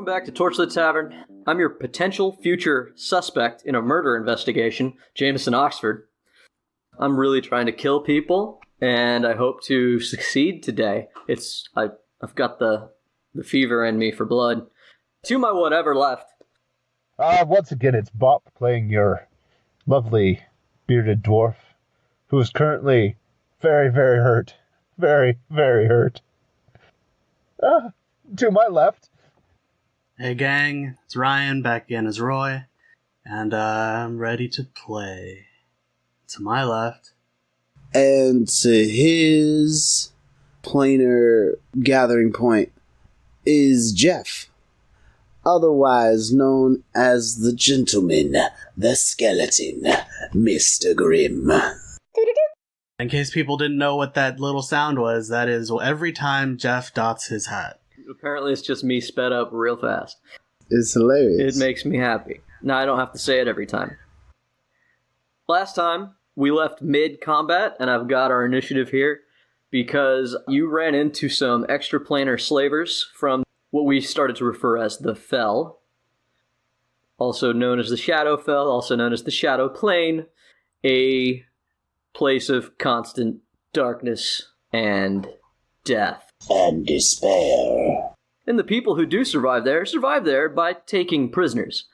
back to Torchlit Tavern. I'm your potential future suspect in a murder investigation, Jameson Oxford. I'm really trying to kill people, and I hope to succeed today. I've got the fever in me for blood. To my whatever left. Once again, it's Bobp playing your lovely bearded dwarf, who is currently very, very hurt. Very, very hurt. To my left. Hey gang, it's Ryan, back again as Roy, and I'm ready to play. To my left. And to his planar gathering point is Jeff, otherwise known as the gentleman, the skeleton, Mr. Grimm. In case people didn't know what that little sound was, that is every time Jeff dots his hat. Apparently it's just me sped up real fast. It's hilarious. It makes me happy. Now I don't have to say it every time. Last time, we left mid-combat, and I've got our initiative here, because you ran into some extraplanar slavers from what we started to refer as the Fell, also known as the Shadow Fell, also known as the Shadow Plane, a place of constant darkness and death. And despair. And the people who do survive there by taking prisoners.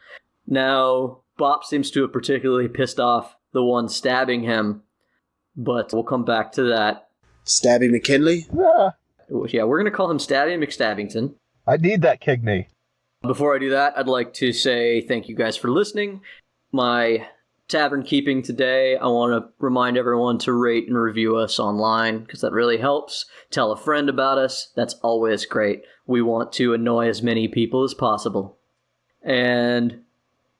Now, Bobp seems to have particularly pissed off the one stabbing him, but we'll come back to that. Stabby McKinley? Yeah, we're going to call him Stabby McStabbington. I need that kidney. Before I do that, I'd like to say thank you guys for listening. My tavern keeping today, I want to remind everyone to rate and review us online, because that really helps. Tell a friend about us. That's always great. We want to annoy as many people as possible. And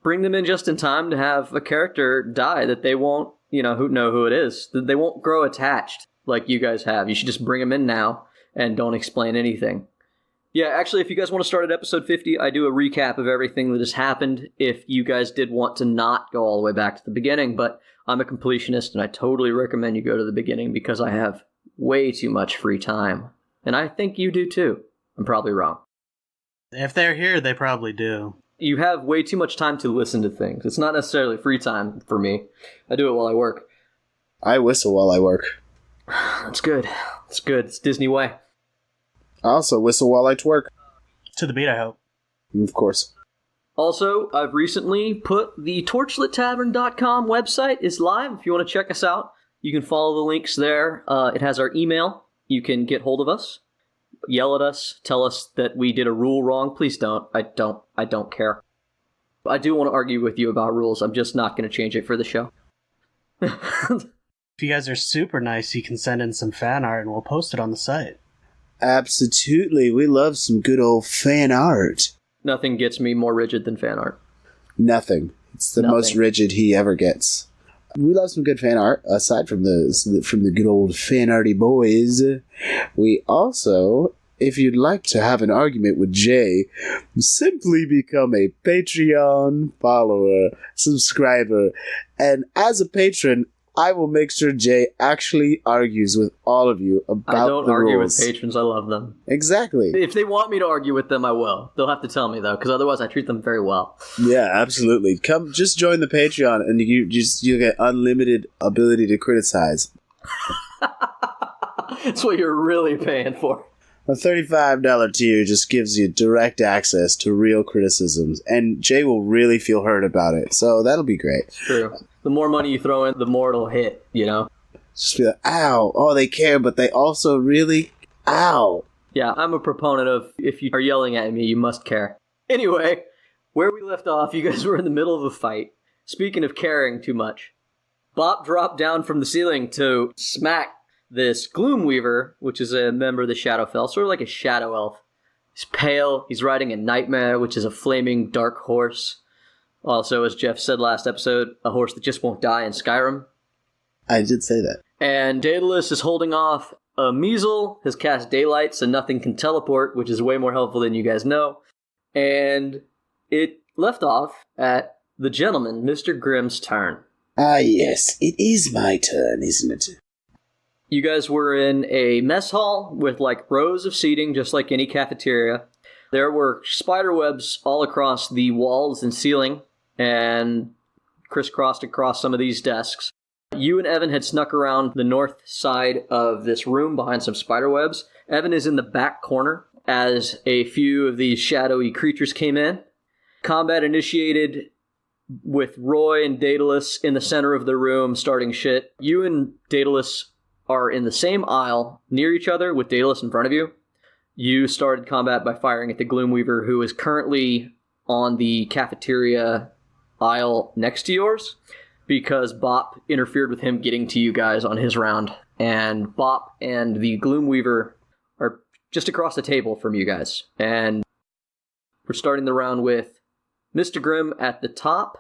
bring them in just in time to have a character die that they won't, know who it is. That they won't grow attached like you guys have. You should just bring them in now and don't explain anything. Yeah, actually, if you guys want to start at episode 50, I do a recap of everything that has happened if you guys did want to not go all the way back to the beginning, but I'm a completionist, and I totally recommend you go to the beginning because I have way too much free time. And I think you do too. I'm probably wrong. If they're here, they probably do. You have way too much time to listen to things. It's not necessarily free time for me. I do it while I work. I whistle while I work. That's good. It's good. It's Disney way. I also whistle while I twerk. To the beat, I hope. Of course. Also, I've recently put the TorchLitTavern.com website is live. If you want to check us out, you can follow the links there. It has our email. You can get hold of us, yell at us, tell us that we did a rule wrong. Please don't. I don't care. I do want to argue with you about rules. I'm just not going to change it for the show. If you guys are super nice, you can send in some fan art and we'll post it on the site. Absolutely. We love some good old fan art. Nothing gets me more rigid than fan art. Nothing. It's the most rigid he ever gets. We love some good fan art, aside from the good old fan arty boys. We also, if you'd like to have an argument with Jay, simply become a Patreon follower, subscriber, and as a patron, I will make sure Jay actually argues with all of you about the rules. I don't argue with patrons. I love them. Exactly. If they want me to argue with them, I will. They'll have to tell me, though, because otherwise I treat them very well. Yeah, absolutely. Come, just join the Patreon, and you get unlimited ability to criticize. That's what you're really paying for. A $35 tier just gives you direct access to real criticisms, and Jay will really feel hurt about it, so that'll be great. It's true. The more money you throw in, the more it'll hit, Just be like, ow, oh, they care, but they also really, ow. Yeah, I'm a proponent of, if you are yelling at me, you must care. Anyway, where we left off, you guys were in the middle of a fight. Speaking of caring too much, Bobp dropped down from the ceiling to smack this Gloom Weaver, which is a member of the Shadowfell, sort of like a shadow elf. He's pale, he's riding a nightmare, which is a flaming dark horse. Also, as Jeff said last episode, a horse that just won't die in Skyrim. I did say that. And Daedalus is holding off a Measle, has cast Daylight, so nothing can teleport, which is way more helpful than you guys know. And it left off at the gentleman, Mr. Grimm's turn. Ah, yes, it is my turn, isn't it? You guys were in a mess hall with, rows of seating, just like any cafeteria. There were spider webs all across the walls and ceiling and crisscrossed across some of these desks. You and Evan had snuck around the north side of this room behind some spider webs. Evan is in the back corner as a few of these shadowy creatures came in. Combat initiated with Roy and Daedalus in the center of the room starting shit. You and Daedalus are in the same aisle near each other with Daedalus in front of you. You started combat by firing at the Gloomweaver, who is currently on the cafeteria aisle next to yours, because Bobp interfered with him getting to you guys on his round. And Bobp and the Gloomweaver are just across the table from you guys. And we're starting the round with Mr. Grimm at the top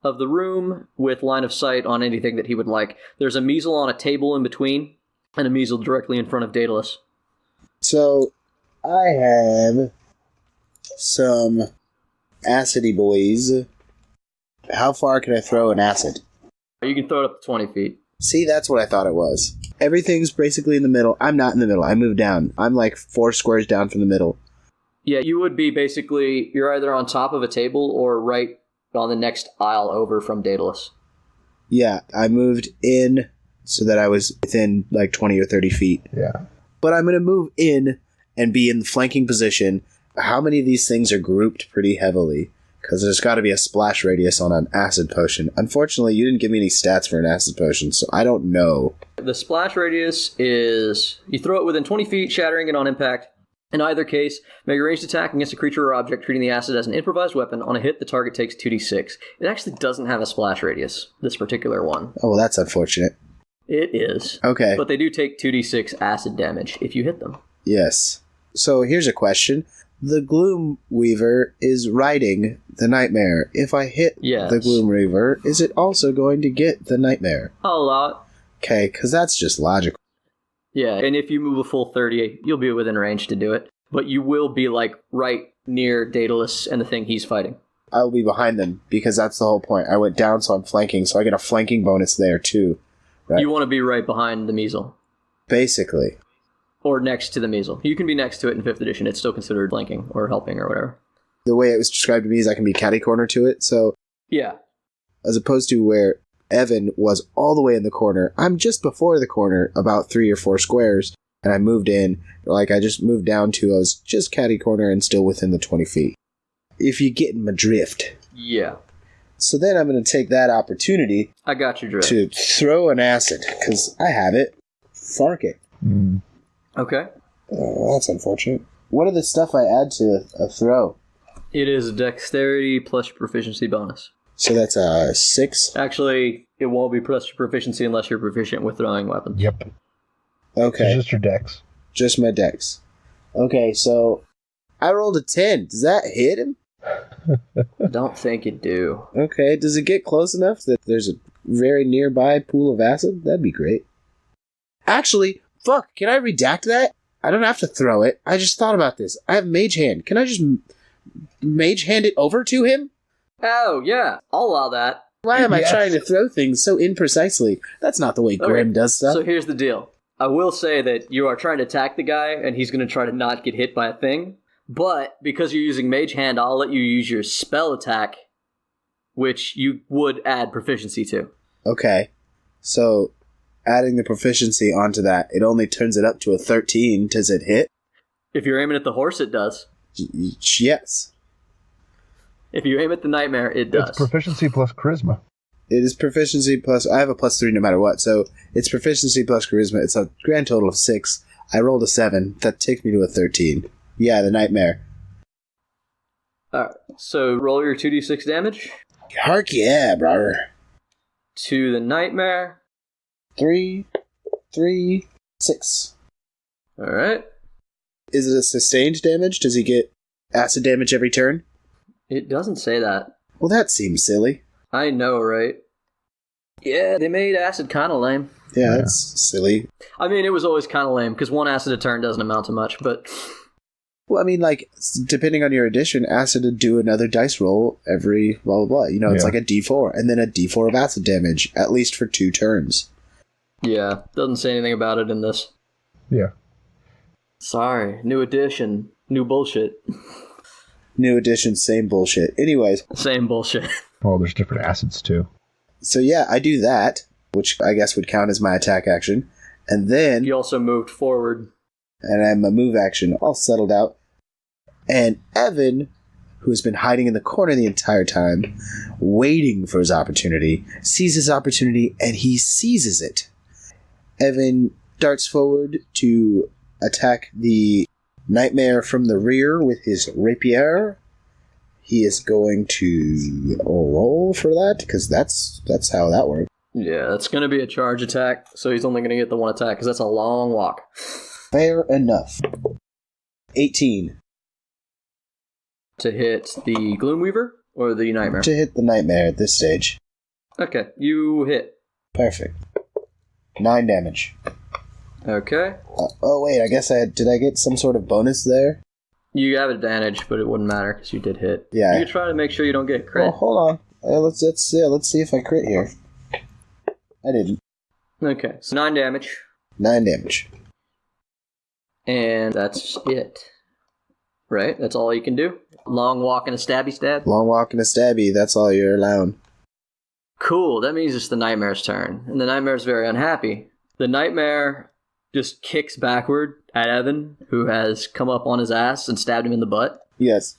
of the room with line of sight on anything that he would like. There's a measle on a table in between, and a measle directly in front of Daedalus. So, I have some acidy boys. How far can I throw an acid? You can throw it up to 20 feet. See, that's what I thought it was. Everything's basically in the middle. I'm not in the middle. I moved down. I'm like 4 squares down from the middle. Yeah, you would be basically, you're either on top of a table or right on the next aisle over from Daedalus. Yeah, I moved in so that I was within like 20 or 30 feet. Yeah. But I'm going to move in and be in the flanking position. How many of these things are grouped pretty heavily? Because there's got to be a splash radius on an acid potion. Unfortunately, you didn't give me any stats for an acid potion, so I don't know. The splash radius is, you throw it within 20 feet, shattering it on impact. In either case, make a ranged attack against a creature or object, treating the acid as an improvised weapon. On a hit, the target takes 2d6. It actually doesn't have a splash radius, this particular one. Oh, well, that's unfortunate. It is. Okay. But they do take 2d6 acid damage if you hit them. Yes. So here's a question. The Gloom Weaver is riding the Nightmare. If I hit the Gloom Weaver, is it also going to get the Nightmare? I'll allow it. Okay, because that's just logical. Yeah, and if you move a full 30, you'll be within range to do it. But you will be, like, right near Daedalus and the thing he's fighting. I will be behind them, because that's the whole point. I went down, so I'm flanking, so I get a flanking bonus there, too. Right? You want to be right behind the measle. Basically. Or next to the measle. You can be next to it in 5th edition. It's still considered flanking or helping or whatever. The way it was described to me is I can be catty-corner to it, so... Yeah. As opposed to where Evan was all the way in the corner. I'm just before the corner, about 3 or 4 squares, and I moved in. Like, I just moved down to, I was just catty-corner and still within the 20 feet. If you get my drift. Yeah. So then I'm going to take that opportunity... I got your drift. ...to throw an acid, because I have it. Fark it. Mm. Okay. Oh, that's unfortunate. What are the stuff I add to a throw? It is dexterity plus proficiency bonus. So that's a 6? Actually, it won't be plus proficiency unless you're proficient with throwing weapons. Yep. Okay. It's just your dex. Just my dex. Okay, so I rolled a 10. Does that hit him? I don't think it do. Okay, does it get close enough that there's a very nearby pool of acid? That'd be great. Actually, fuck, can I redact that? I don't have to throw it. I just thought about this. I have Mage Hand. Can I just Mage Hand it over to him? Oh, yeah. I'll allow that. Why am Yes. I trying to throw things so imprecisely? That's not the way Grimm does stuff. So here's the deal. I will say that you are trying to attack the guy, and he's going to try to not get hit by a thing. But because you're using Mage Hand, I'll let you use your spell attack, which you would add proficiency to. Okay. So, adding the proficiency onto that, it only turns it up to a 13. Does it hit? If you're aiming at the horse, it does. Yes. If you aim at the nightmare, it does. It's proficiency plus charisma. It is proficiency plus... I have a plus 3 no matter what, so it's proficiency plus charisma. It's a grand total of 6. I rolled a 7. That takes me to a 13. Yeah, the nightmare. Alright, so roll your 2d6 damage. Hark yeah, brother. To the nightmare. 3, 6. Alright. Is it a sustained damage? Does he get acid damage every turn? It doesn't say that. Well, that seems silly. I know, right? Yeah, they made acid kind of lame. Yeah, that's silly. I mean, it was always kind of lame, because 1 acid a turn doesn't amount to much, but... Well, I mean, like, depending on your edition, acid would do another dice roll every blah, blah, blah. You know, it's like a d4, and then a d4 of acid damage, at least for 2 turns. Yeah, doesn't say anything about it in this. Yeah. Sorry, new edition, new bullshit. New edition, same bullshit. Anyways. Same bullshit. Oh, there's different acids too. So yeah, I do that, which I guess would count as my attack action. And then... You also moved forward. And I have my move action all settled out. And Evan, who has been hiding in the corner the entire time, waiting for his opportunity, sees his opportunity and he seizes it. Evan darts forward to attack the nightmare from the rear with his rapier. He is going to roll for that, because that's how that works. Yeah, that's going to be a charge attack, so he's only going to get the one attack, because that's a long walk. Fair enough. 18. To hit the Gloomweaver, or the Nightmare? To hit the Nightmare at this stage. Okay, you hit. Perfect. 9 damage. Okay. Oh wait, I guess did I get some sort of bonus there? You have advantage, but it wouldn't matter because you did hit. Yeah. You try to make sure you don't get crit. Well, hold on. Let's see if I crit here. I didn't. Okay, so 9 damage. 9 damage. And that's it. Right? That's all you can do? Long walk and a stabby stab? Long walk and a stabby, that's all you're allowed. Cool, that means it's the Nightmare's turn. And the Nightmare's very unhappy. The Nightmare just kicks backward at Evan, who has come up on his ass and stabbed him in the butt. Yes.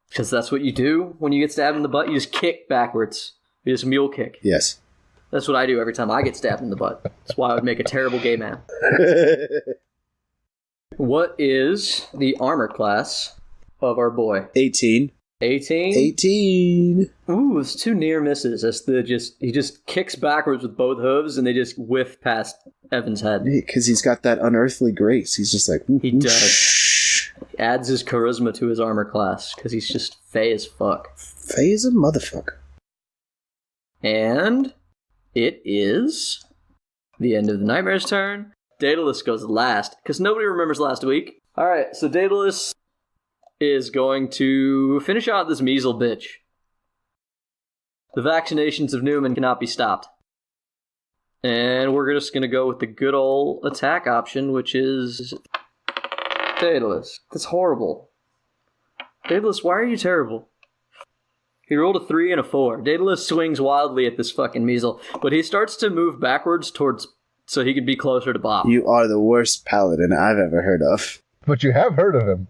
Because that's what you do when you get stabbed in the butt. You just kick backwards. You just mule kick. Yes. That's what I do every time I get stabbed in the butt. That's why I would make a terrible gay man. What is the armor class of our boy? 18. 18? 18. Ooh, it's 2 near misses. He just kicks backwards with both hooves and they just whiff past Evan's head. Because he's got that unearthly grace. He's just like... He does. He adds his charisma to his armor class because he's just fey as fuck. Fey as a motherfucker. And it is the end of the Nightmare's turn. Daedalus goes last because nobody remembers last week. Alright, so Daedalus is going to finish out this measle bitch. The vaccinations of Newman cannot be stopped. And we're just going to go with the good old attack option, which is Daedalus. That's horrible. Daedalus, why are you terrible? He rolled a 3 and a 4. Daedalus swings wildly at this fucking measle, but he starts to move backwards towards so he could be closer to Bobp. You are the worst paladin I've ever heard of. But you have heard of him.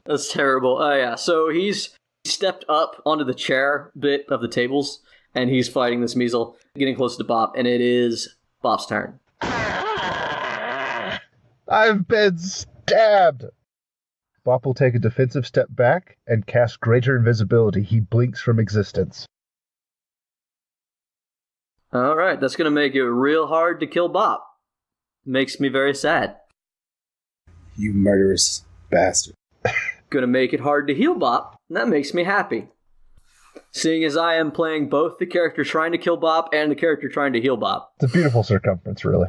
That's terrible. Oh, yeah. So he's stepped up onto the chair bit of the tables, and he's fighting this measle, getting close to Bobp, and it is Bopp's turn. I've been stabbed! Bobp will take a defensive step back and cast greater invisibility. He blinks from existence. All right, that's going to make it real hard to kill Bobp. Makes me very sad. You murderous bastard. Going to make it hard to heal Bobp, and that makes me happy. Seeing as I am playing both the character trying to kill Bobp and the character trying to heal Bobp. It's a beautiful circumference, really.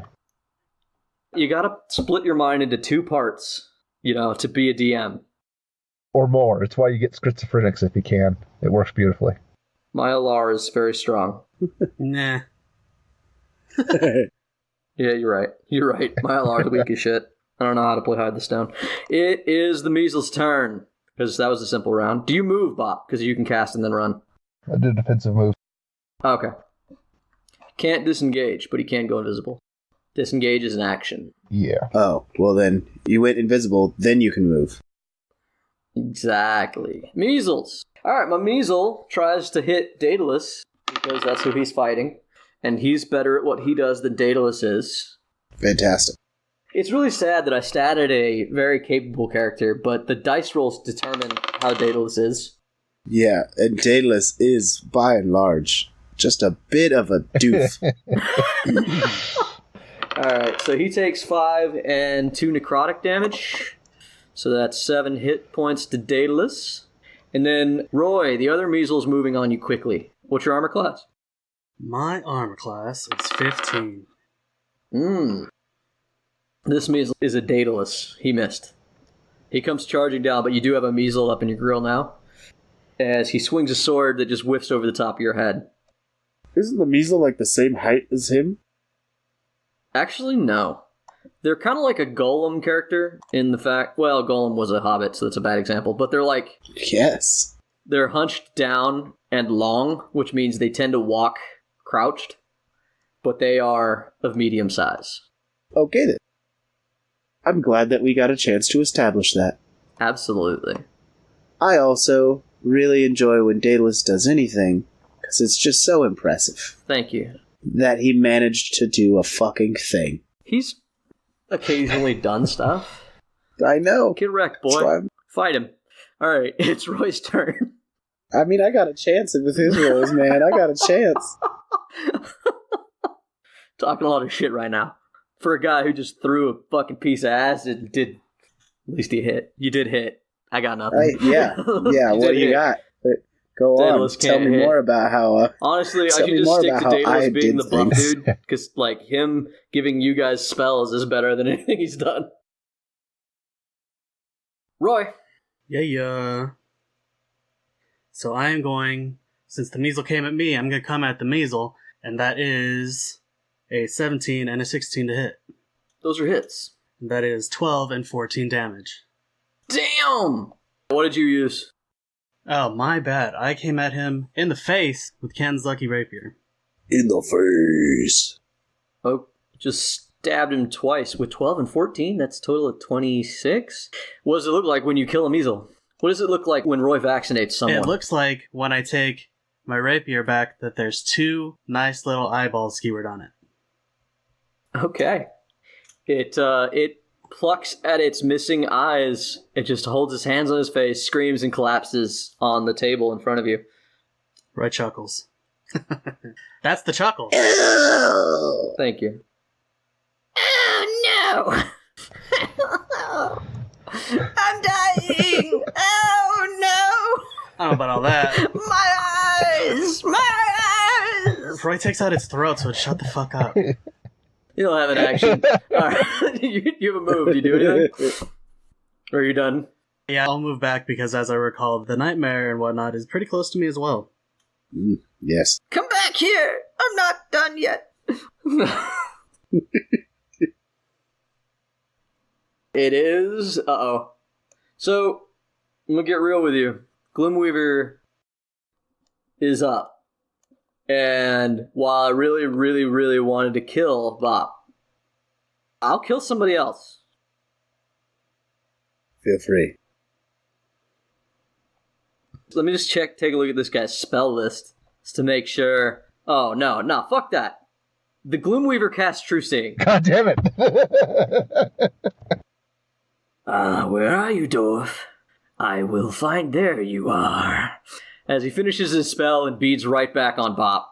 You got to split your mind into 2 parts, to be a DM. Or more. It's why you get schizophrenics if you can. It works beautifully. My LR is very strong. Nah. Yeah, you're right. You're right. My LR is weak as shit. I don't know how to play hide this down. It is the measle's turn, because that was a simple round. Do you move, Bobp? Because you can cast and then run. I did a defensive move. Okay. Can't disengage, but he can go invisible. Disengage is an action. Yeah. Oh, well then, you went invisible, then you can move. Exactly. Measles! Alright, my measle tries to hit Daedalus, because that's who he's fighting, and he's better at what he does than Daedalus is. Fantastic. It's really sad that I statted a very capable character, but the dice rolls determine how Daedalus is. Yeah, and Daedalus is, by and large, just a bit of a doof. Alright, so he takes 5 and 2 necrotic damage. So that's 7 hit points to Daedalus. And then, Roy, the other measle's moving on you quickly. What's your armor class? My armor class is 15. This measle is a Daedalus. He missed. He comes charging down, but you do have a measle up in your grill now. As he swings a sword that just whiffs over the top of your head. Isn't the measle like the same height as him? Actually, no. They're kind of like a Golem character in the fact... Well, Golem was a hobbit, so that's a bad example. But they're like... Yes. They're hunched down and long, which means they tend to walk crouched. But they are of medium size. Okay, then. I'm glad that we got a chance to establish that. Absolutely. I also really enjoy when Daedalus does anything, because it's just so impressive. Thank you. That he managed to do a fucking thing. He's occasionally done stuff. I know. Get wrecked, boy. Fight him. Alright, it's Roy's turn. I mean, I got a chance with his rolls, man. I got a chance. Talking a lot of shit right now. For a guy who just threw a fucking piece of acid and did... At least he hit. You did hit. I got nothing. Yeah. What do you got? Go Daedalus on. Tell me more about how... Honestly, I could just stick to Daedalus being the bump dude, because like him giving you guys spells is better than anything he's done. Roy. Yeah. So I am going... Since the measle came at me, I'm going to come at the measle, and that is a 17 and a 16 to hit. Those are hits. And that is 12 and 14 damage. Damn! What did you use? Oh, my bad. I came at him in the face with Ken's Lucky Rapier. In the face. Oh, just stabbed him twice with 12 and 14? That's a total of 26? What does it look like when you kill a measle? What does it look like when Roy vaccinates someone? It looks like when I take my rapier back that there's 2 nice little eyeballs skewered on it. Okay. It plucks at its missing eyes. It just holds its hands on his face, screams, and collapses on the table in front of you. Roy chuckles. That's the chuckle. Thank you. Oh, no! I'm dying! Oh, no! I don't know about all that. My eyes! My eyes! Roy takes out its throat, so it shut the fuck up. You don't have an action. Alright, you haven't moved. You do anything? Or are you done? Yeah, I'll move back because, as I recall, the nightmare and whatnot is pretty close to me as well. Yes. Come back here! I'm not done yet. It is... Uh-oh. So, I'm gonna get real with you. Gloomweaver is up. And while I really, really, really wanted to kill Bobp, I'll kill somebody else. Feel free. Let me just take a look at this guy's spell list just to make sure. Oh, no, fuck that. The Gloomweaver casts True Seeing. God damn it. Where are you, dwarf? I will find... There you are. As he finishes his spell and beads right back on Bobp.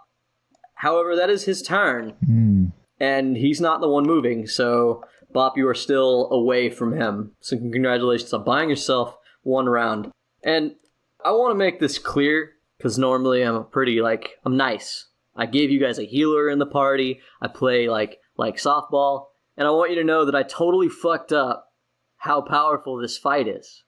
However, that is his turn. And he's not the one moving, so Bobp, you are still away from him. So congratulations on buying yourself one round. And I want to make this clear, because normally I'm I'm nice. I gave you guys a healer in the party. I play like softball. And I want you to know that I totally fucked up how powerful this fight is.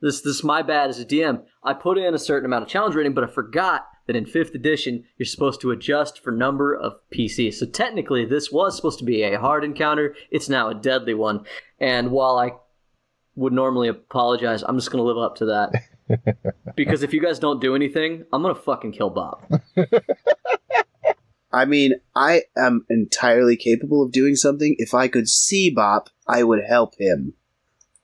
This is my bad as a DM. I put in a certain amount of challenge rating, but I forgot that in 5th edition, you're supposed to adjust for number of PCs. So technically, this was supposed to be a hard encounter. It's now a deadly one. And while I would normally apologize, I'm just going to live up to that. Because if you guys don't do anything, I'm going to fucking kill Bobp. I mean, I am entirely capable of doing something. If I could see Bobp, I would help him.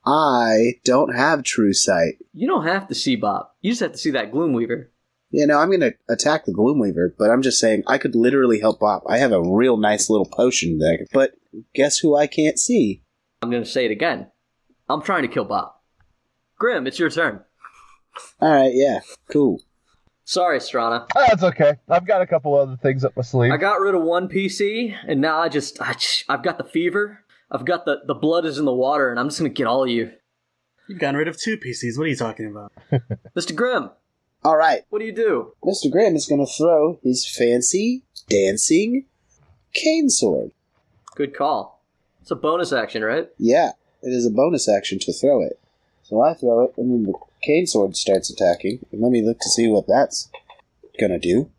I don't have true sight. You don't have to see Bobp. You just have to see that Gloomweaver. Yeah, no, I'm going to attack the Gloomweaver, but I'm just saying I could literally help Bobp. I have a real nice little potion there, but guess who I can't see? I'm going to say it again. I'm trying to kill Bobp. Grimm, it's your turn. Alright, yeah, cool. Sorry, Strana. That's okay. I've got a couple other things up my sleeve. I got rid of one PC, and now I've got the fever. I've got the blood is in the water, and I'm just going to get all of you. You've gotten rid of 2 PCs. What are you talking about? Mr. Grimm. Alright. What do you do? Mr. Grimm is going to throw his fancy, dancing cane sword. Good call. It's a bonus action, right? Yeah, it is a bonus action to throw it. So I throw it, and then the cane sword starts attacking. And let me look to see what that's going to do.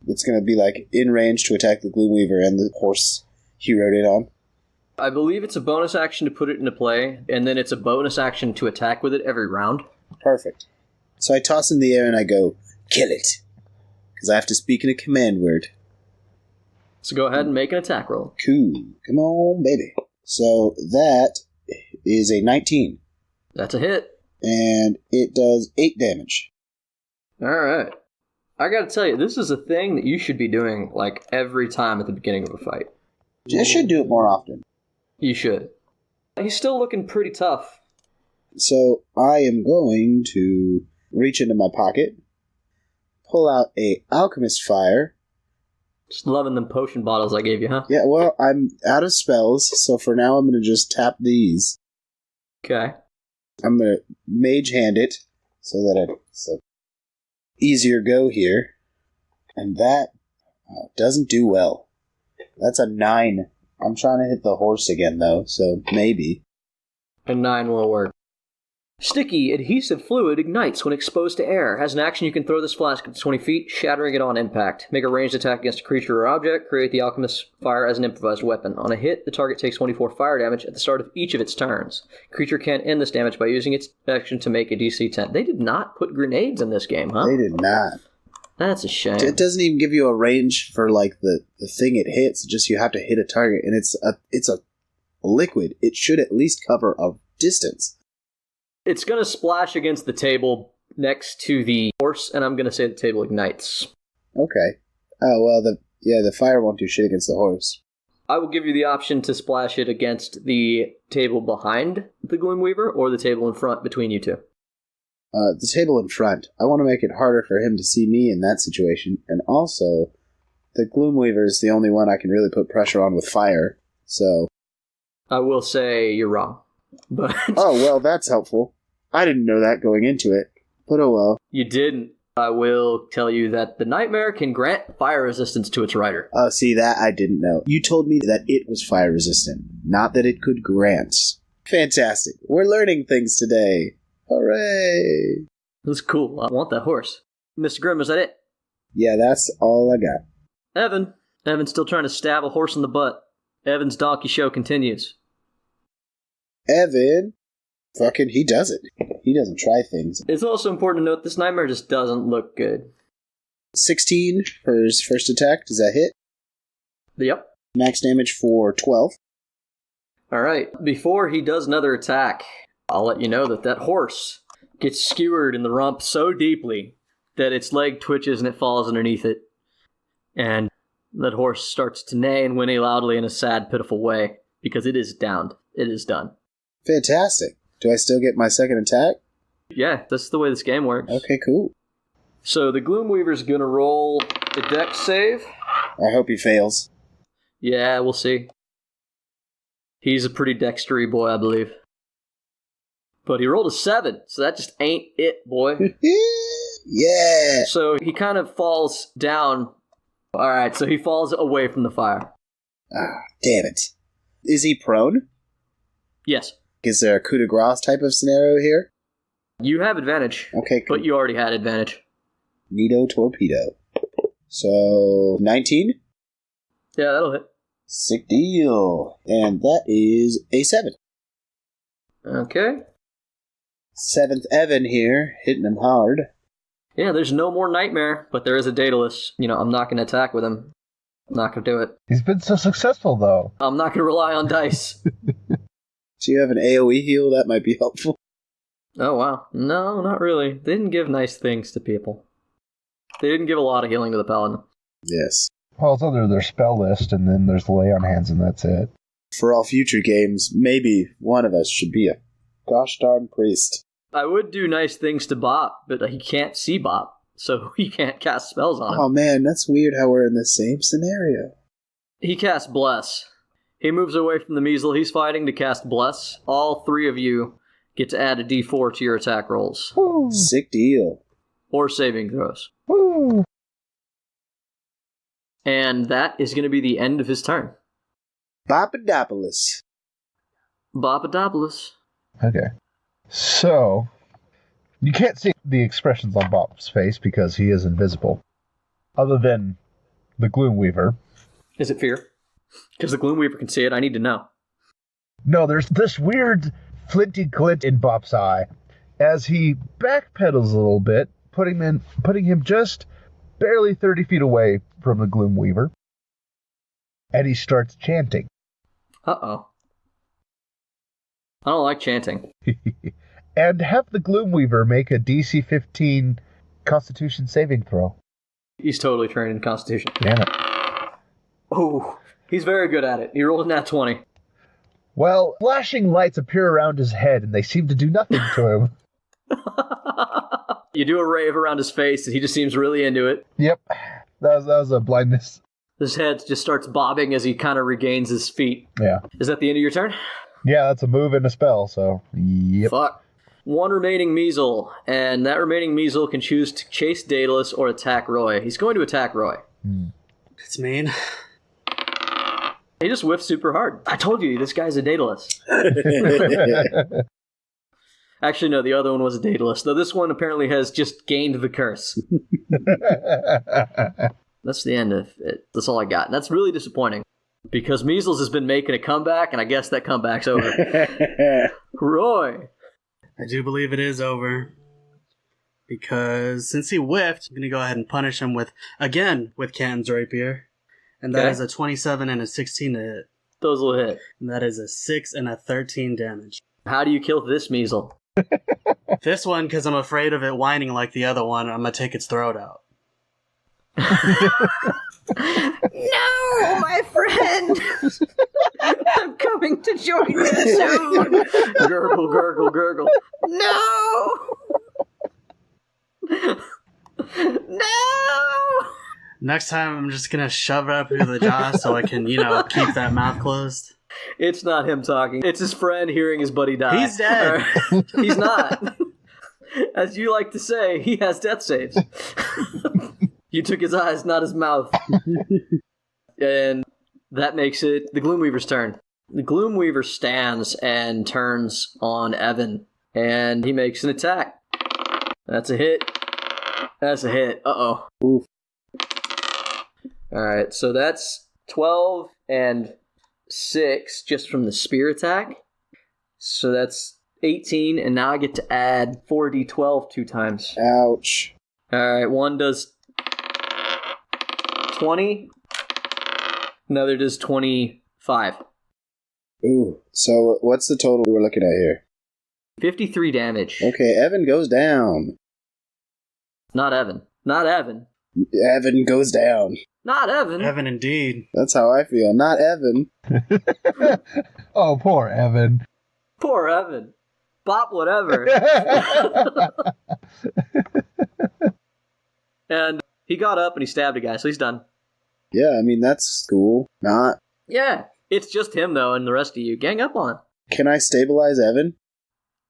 It's going to be in range to attack the Gloomweaver and the horse he rode it on. I believe it's a bonus action to put it into play, and then it's a bonus action to attack with it every round. Perfect. So I toss in the air and I go, kill it. Because I have to speak in a command word. So go ahead and make an attack roll. Cool. Come on, baby. So that is a 19. That's a hit. And it does 8 damage. Alright. I gotta tell you, this is a thing that you should be doing, like, every time at the beginning of a fight. I should do it more often. You should. He's still looking pretty tough. So I am going to reach into my pocket, pull out a alchemist fire. Just loving them potion bottles I gave you, huh? Yeah, well, I'm out of spells, so for now I'm going to just tap these. Okay. I'm going to mage hand it so that it's a easier go here. And that doesn't do well. That's a 9. I'm trying to hit the horse again, though, so maybe. A 9 will work. Sticky adhesive fluid ignites when exposed to air. Has an action you can throw this flask at 20 feet, shattering it on impact. Make a ranged attack against a creature or object. Create the alchemist's fire as an improvised weapon. On a hit, the target takes 24 fire damage at the start of each of its turns. Creature can end this damage by using its action to make a DC 10. They did not put grenades in this game, huh? They did not. That's a shame. It doesn't even give you a range for like the thing it hits. Just you have to hit a target, and it's a liquid. It should at least cover a distance. It's going to splash against the table next to the horse, and I'm going to say the table ignites. Okay. Oh well, the fire won't do shit against the horse. I will give you the option to splash it against the table behind the Gloomweaver or the table in front between you two. The table in front. I want to make it harder for him to see me in that situation, and also, the Gloomweaver is the only one I can really put pressure on with fire, so... I will say you're wrong, but... Oh, well, that's helpful. I didn't know that going into it, but oh well. You didn't. I will tell you that the Nightmare can grant fire resistance to its rider. Oh, see, that I didn't know. You told me that it was fire resistant, not that it could grant. Fantastic. We're learning things today. Hooray! That's cool. I want that horse. Mr. Grimm, is that it? Yeah, that's all I got. Evan's still trying to stab a horse in the butt. Evan's donkey show continues. Evan, fucking, he does it. He doesn't try things. It's also important to note this Nightmare just doesn't look good. 16 for his first attack. Does that hit? Yep. Max damage for 12. Alright, before he does another attack, I'll let you know that horse gets skewered in the rump so deeply that its leg twitches and it falls underneath it. And that horse starts to neigh and whinny loudly in a sad, pitiful way, because it is downed. It is done. Fantastic. Do I still get my second attack? Yeah, that's the way this game works. Okay, cool. So the Gloomweaver's gonna roll a dex save. I hope he fails. Yeah, we'll see. He's a pretty dextery boy, I believe. But he rolled a 7, so that just ain't it, boy. Yeah! So he kind of falls down. Alright, so he falls away from the fire. Ah, damn it. Is he prone? Yes. Is there a coup de grace type of scenario here? You have advantage. Okay, cool. But you already had advantage. Neato torpedo. So, 19? Yeah, that'll hit. Sick deal. And that is a 7. Okay. 7th Evan here, hitting him hard. Yeah, there's no more Nightmare, but there is a Daedalus. I'm not going to attack with him. I'm not going to do it. He's been so successful, though. I'm not going to rely on dice. Do you have an AoE heal? That might be helpful. Oh, wow. No, not really. They didn't give nice things to people. They didn't give a lot of healing to the Paladin. Yes. Well, it's under their spell list, and then there's the lay on hands, and that's it. For all future games, maybe one of us should be a gosh darn priest. I would do nice things to Bobp, but he can't see Bobp, so he can't cast spells on him. Oh man, that's weird how we're in the same scenario. He casts Bless. He moves away from the Measle he's fighting to cast Bless. All 3 of you get to add a d4 to your attack rolls. Woo. Sick deal. Or saving throws. Woo. And that is going to be the end of his turn. Boppadopolis. Boppadopolis. Okay. So, you can't see the expressions on Bob's face because he is invisible. Other than the Gloomweaver. Is it fear? Because the Gloomweaver can see it, I need to know. No, there's this weird flinty glint in Bop's eye as he backpedals a little bit, putting him just barely 30 feet away from the Gloom Weaver. And he starts chanting. Uh-oh. I don't like chanting. And have the Gloom Weaver make a DC 15 Constitution saving throw. He's totally trained in Constitution. Damn it. Oh, he's very good at it. He rolled a nat 20. Well, flashing lights appear around his head, and they seem to do nothing to him. You do a rave around his face, and he just seems really into it. Yep, that was a blindness. His head just starts bobbing as he kind of regains his feet. Yeah. Is that the end of your turn? Yeah, that's a move and a spell, so yep. Fuck. One remaining Measle, and that remaining Measle can choose to chase Daedalus or attack Roy. He's going to attack Roy. It's mean. He just whiffs super hard. I told you, this guy's a Daedalus. Actually, no, the other one was a Daedalus, though this one apparently has just gained the curse. That's the end of it. That's all I got. And that's really disappointing, because Measles has been making a comeback, and I guess that comeback's over. Roy! I do believe it is over. Because since he whiffed, I'm going to go ahead and punish him with Canton's Rapier. And that is a 27 and a 16 to hit. Those will hit. And that is a 6 and a 13 damage. How do you kill this Measle? This one, because I'm afraid of it whining like the other one, I'm going to take its throat out. No, my friend! I'm coming to join you soon! Gurgle, gurgle, gurgle. No! No! Next time, I'm just going to shove it up into the jaw so I can, keep that mouth closed. It's not him talking. It's his friend hearing his buddy die. He's dead. He's not. As you like to say, he has death saves. You took his eyes, not his mouth. And that makes it the Gloomweaver's turn. The Gloomweaver stands and turns on Evan, and he makes an attack. That's a hit. That's a hit. Uh-oh. Oof. Alright, so that's 12 and 6 just from the spear attack. So that's 18, and now I get to add 4d12 2 times. Ouch. Alright, one does 20, another does 25. Ooh, so what's the total we're looking at here? 53 damage. Okay, Evan goes down. Not Evan. Not Evan. Evan goes down. Not Evan. Evan, indeed. That's how I feel. Not Evan. Oh, poor Evan. Poor Evan. Bobp whatever. And he got up and he stabbed a guy, so he's done. Yeah, I mean, that's cool. Not. Yeah, it's just him, though, and the rest of you. Gang up on him. Can I stabilize Evan?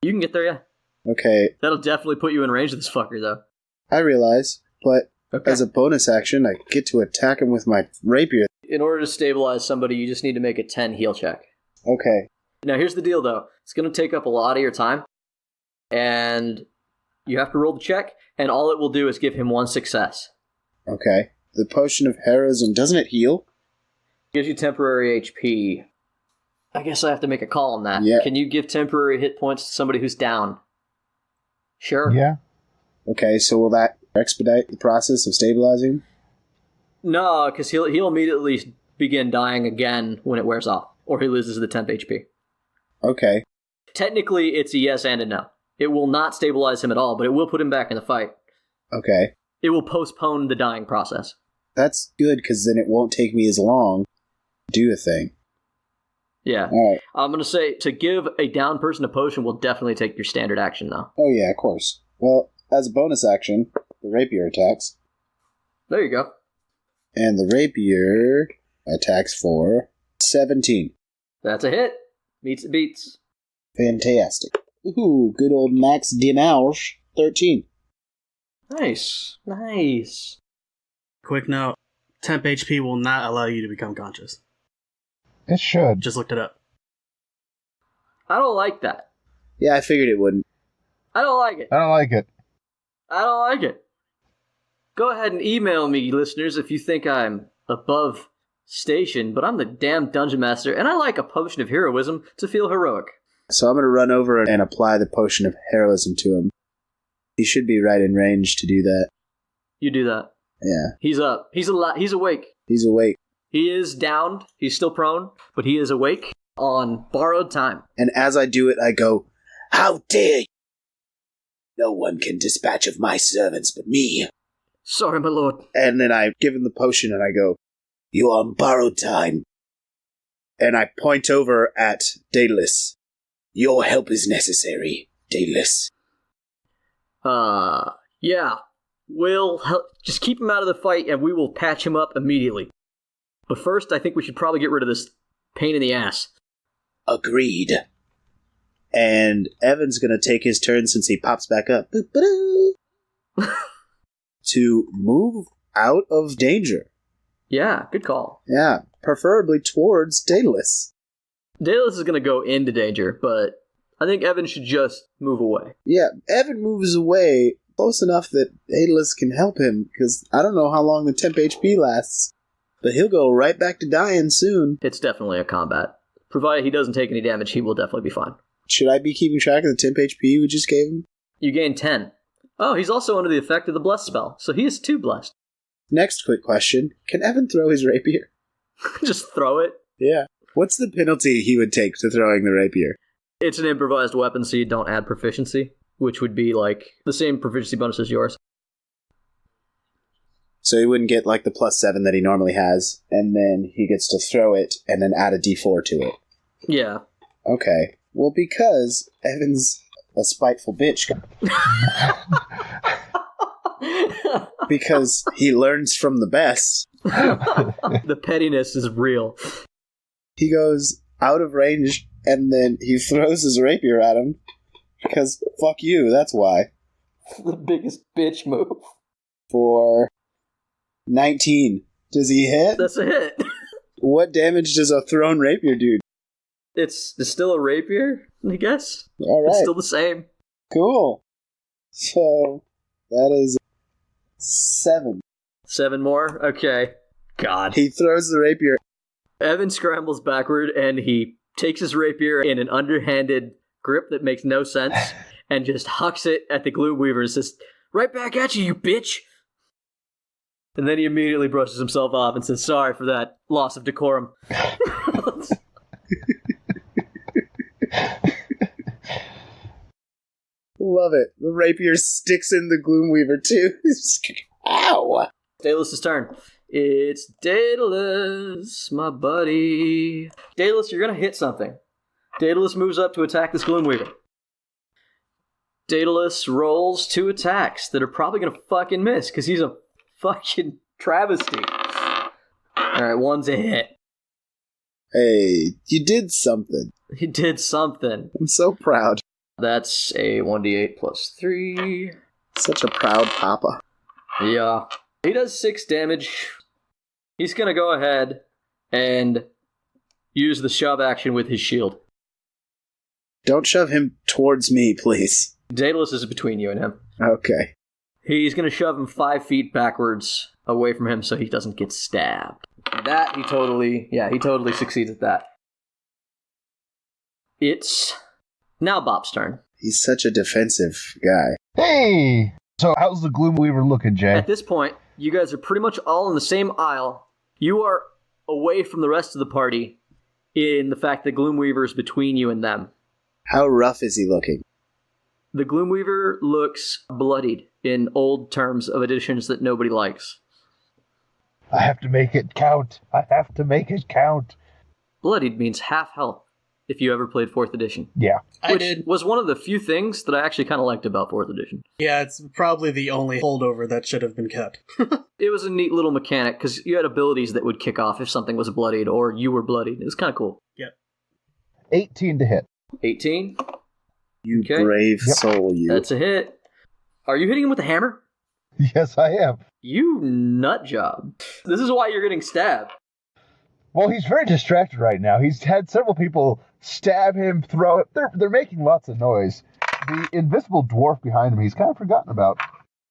You can get there, yeah. Okay, That'll definitely put you in range of this fucker, though. I realize, but Okay. as a bonus action, I get to attack him with my rapier. In order to stabilize somebody, you just need to make a 10 heal check. Okay. Now, here's the deal, though. It's going to take up a lot of your time, and you have to roll the check, and all it will do is give him one success. Okay. The potion of heroism, doesn't it heal? Gives you temporary HP. I guess I have to make a call on that. Yeah. Can you give temporary hit points to somebody who's down? Sure. Yeah. Okay, so will that expedite the process of stabilizing? No, because he'll immediately begin dying again when it wears off, or he loses the temp HP. Okay. Technically, it's a yes and a no. It will not stabilize him at all, but it will put him back in the fight. Okay. It will postpone the dying process. That's good, because then it won't take me as long to do a thing. Yeah. Alright. I'm going to say, to give a down person a potion will definitely take your standard action, though. Oh yeah, of course. Well, as a bonus action, the rapier attacks. There you go. And the rapier attacks for 17. That's a hit. Meets it beats. Fantastic. Ooh, good old max damage, 13. Nice. Nice. Quick note. Temp HP will not allow you to become conscious. It should. Just looked it up. I don't like that. Yeah, I figured it wouldn't. I don't like it. I don't like it. I don't like it. Go ahead and email me, listeners, if you think I'm above station, but I'm the damn dungeon master, and I like a potion of heroism to feel heroic. So I'm going to run over and apply the potion of heroism to him. He should be right in range to do that. You do that. Yeah. He's up. He's he's awake. He's awake. He is downed. He's still prone, but he is awake on borrowed time. And as I do it, I go, "How dare you? No one can dispatch of my servants but me." Sorry, my lord. And then I give him the potion and I go, "You are on borrowed time." And I point over at Daedalus. "Your help is necessary, Daedalus." Yeah. We'll just keep him out of the fight and we will patch him up immediately. But first, I think we should probably get rid of this pain in the ass. Agreed. And Evan's gonna take his turn since he pops back up. To move out of danger. Yeah, good call. Yeah, preferably towards Daedalus. Daedalus is going to go into danger, but I think Evan should just move away. Yeah, Evan moves away close enough that Daedalus can help him, because I don't know how long the temp HP lasts, but he'll go right back to dying soon. It's definitely a combat. Provided he doesn't take any damage, he will definitely be fine. Should I be keeping track of the temp HP we just gave him? You gain 10. Oh, he's also under the effect of the Bless spell, so he is 2 blessed. Next quick question. Can Evan throw his rapier? Just throw it. Yeah. What's the penalty he would take to throwing the rapier? It's an improvised weapon, so you don't add proficiency, which would be like the same proficiency bonus as yours. So he wouldn't get like the +7 that he normally has, and then he gets to throw it and then add a d4 to it. Yeah. Okay. Well, because Evan's a spiteful bitch. Because he learns from the best. The pettiness is real. He goes out of range, and then he throws his rapier at him. Because fuck you, that's why. The biggest bitch move. For 19. Does he hit? That's a hit. What damage does a thrown rapier do? It's still a rapier, I guess. Alright. It's still the same. Cool. So, that is 7. 7 more? Okay. God. He throws the rapier. Evan scrambles backward, and he takes his rapier in an underhanded grip that makes no sense, and just hucks it at the Gloom Weaver and says, "Right back at you, you bitch!" And then he immediately brushes himself off and says, "Sorry for that loss of decorum." Love it. The rapier sticks in the Gloom Weaver, too. Ow! Daedalus' turn. It's Daedalus, my buddy. Daedalus, you're gonna hit something. Daedalus moves up to attack this Gloom Weaver. Daedalus rolls 2 attacks that are probably gonna fucking miss, because he's a fucking travesty. Alright, one's a hit. Hey, you did something. He did something. I'm so proud. That's a 1d8 plus 3. Such a proud papa. Yeah. He does 6 damage. He's gonna go ahead and use the shove action with his shield. Don't shove him towards me, please. Daedalus is between you and him. Okay. He's gonna shove him 5 feet backwards away from him so he doesn't get stabbed. That, he totally succeeds at that. It's now Bob's turn. He's such a defensive guy. Hey! So how's the Gloom Weaver looking, Jay? At this point, you guys are pretty much all in the same aisle. You are away from the rest of the party in the fact that Gloom Weaver is between you and them. How rough is he looking? The Gloom Weaver looks bloodied in old terms of editions that nobody likes. I have to make it count. I have to make it count. Bloodied means half health, if you ever played 4th edition. Yeah. I did. Was one of the few things that I actually kind of liked about 4th edition. Yeah, it's probably the only holdover that should have been kept. It was a neat little mechanic, because you had abilities that would kick off if something was bloodied, or you were bloodied. It was kind of cool. Yep. 18 to hit. 18? You Okay. brave soul, you. That's a hit. Are you hitting him with a hammer? Yes, I am. You nut job. This is why you're getting stabbed. Well, he's very distracted right now. He's had several people stab him, throw it. They're making lots of noise. The invisible dwarf behind him, he's kind of forgotten about.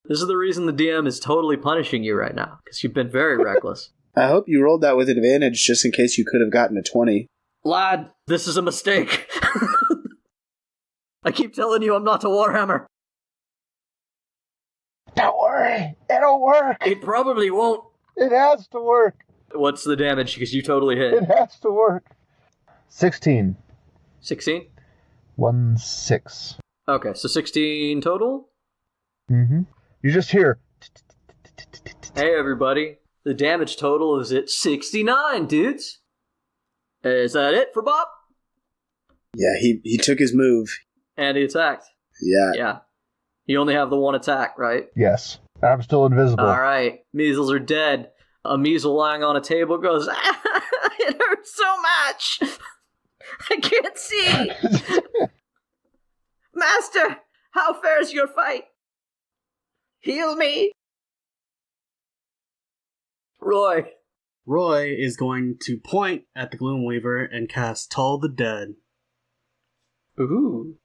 This is the reason the DM is totally punishing you right now, because you've been very reckless. I hope you rolled that with advantage just in case you could have gotten a 20. Lad, this is a mistake. I keep telling you I'm not a Warhammer. Don't worry, it'll work. It probably won't. It has to work. What's the damage? Because you totally It hit. has to work. 16. 16? 1-6. Okay, so 16 total? Mm-hmm. You just hear. Hey, everybody. The damage total is at 69, dudes. Is that it for Bobp? Yeah, he took his move. And he attacked. Yeah. Yeah. You only have the one attack, right? Yes. I'm still invisible. All right. Measles are dead. A measle lying on a table goes, it hurts so much. I can't see. Master, how fares your fight? Heal me. Roy. Roy is going to point at the Gloom Weaver and cast Toll the Dead. Ooh.